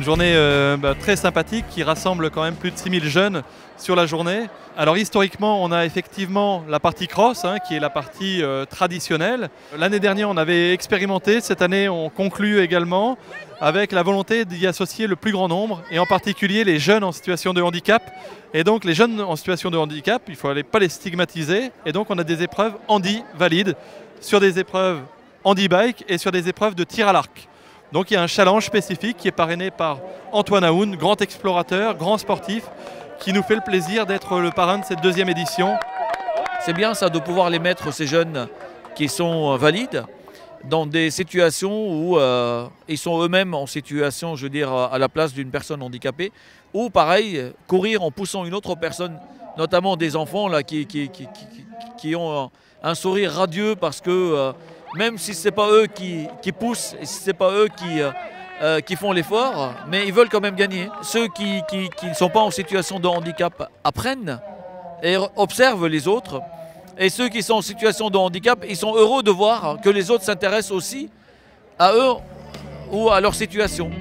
journée très sympathique qui rassemble quand même plus de 6000 jeunes sur la journée. Alors historiquement, on a effectivement la partie cross, qui est la partie traditionnelle. L'année dernière, on avait expérimenté. Cette année, on conclut également avec la volonté d'y associer le plus grand nombre, et en particulier les jeunes en situation de handicap. Et donc les jeunes en situation de handicap, il ne faut pas les stigmatiser. Et donc on a des épreuves handi valides sur des épreuves handi-bike et sur des épreuves de tir à l'arc. Donc il y a un challenge spécifique qui est parrainé par Antoine Aoun, grand explorateur, grand sportif, qui nous fait le plaisir d'être le parrain de cette deuxième édition. C'est bien ça de pouvoir les mettre, ces jeunes qui sont valides, dans des situations où ils sont eux-mêmes en situation, je veux dire, à la place d'une personne handicapée, ou pareil, courir en poussant une autre personne, notamment des enfants là, qui ont un sourire radieux parce que même si ce n'est pas eux qui poussent, et si ce n'est pas eux qui font l'effort, mais ils veulent quand même gagner. Ceux qui ne sont pas en situation de handicap apprennent et observent les autres. Et ceux qui sont en situation de handicap, ils sont heureux de voir que les autres s'intéressent aussi à eux ou à leur situation.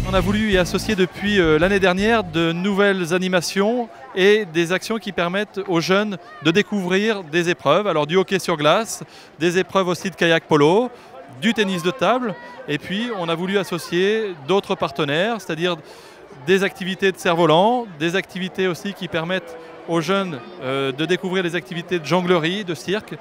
On a voulu y associer depuis l'année dernière de nouvelles animations et des actions qui permettent aux jeunes de découvrir des épreuves. Alors du hockey sur glace, des épreuves aussi de kayak polo, du tennis de table. Et puis on a voulu associer d'autres partenaires, c'est-à-dire des activités de cerf-volant, des activités aussi qui permettent aux jeunes de découvrir des activités de jonglerie, de cirque.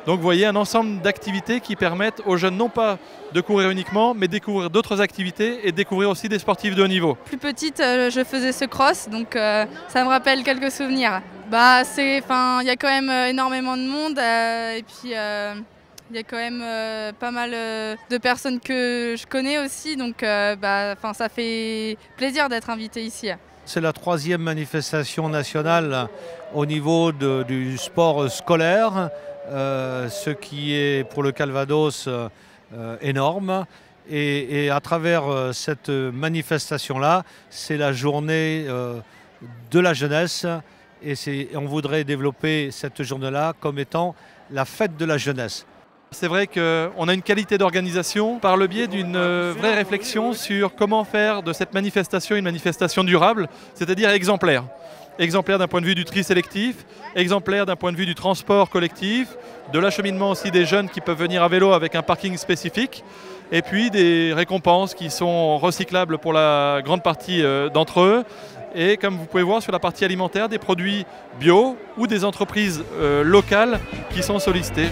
Donc vous voyez un ensemble d'activités qui permettent aux jeunes non pas de courir uniquement, mais de découvrir d'autres activités et de découvrir aussi des sportifs de haut niveau. Plus petite, je faisais ce cross, donc ça me rappelle quelques souvenirs. Il y a quand même énormément de monde et puis il y a quand même pas mal de personnes que je connais aussi, donc ça fait plaisir d'être invité ici. C'est la 3e manifestation nationale au niveau du sport scolaire. Ce qui est pour le Calvados énorme. Et à travers cette manifestation-là, c'est la journée de la jeunesse. Et on voudrait développer cette journée-là comme étant la fête de la jeunesse. C'est vrai qu'on a une qualité d'organisation par le biais d'une vraie réflexion sur comment faire de cette manifestation une manifestation durable, c'est-à-dire exemplaire. Exemplaire d'un point de vue du tri sélectif, exemplaire d'un point de vue du transport collectif, de l'acheminement aussi des jeunes qui peuvent venir à vélo avec un parking spécifique, et puis des récompenses qui sont recyclables pour la grande partie d'entre eux. Et comme vous pouvez voir sur la partie alimentaire, des produits bio ou des entreprises locales qui sont sollicitées.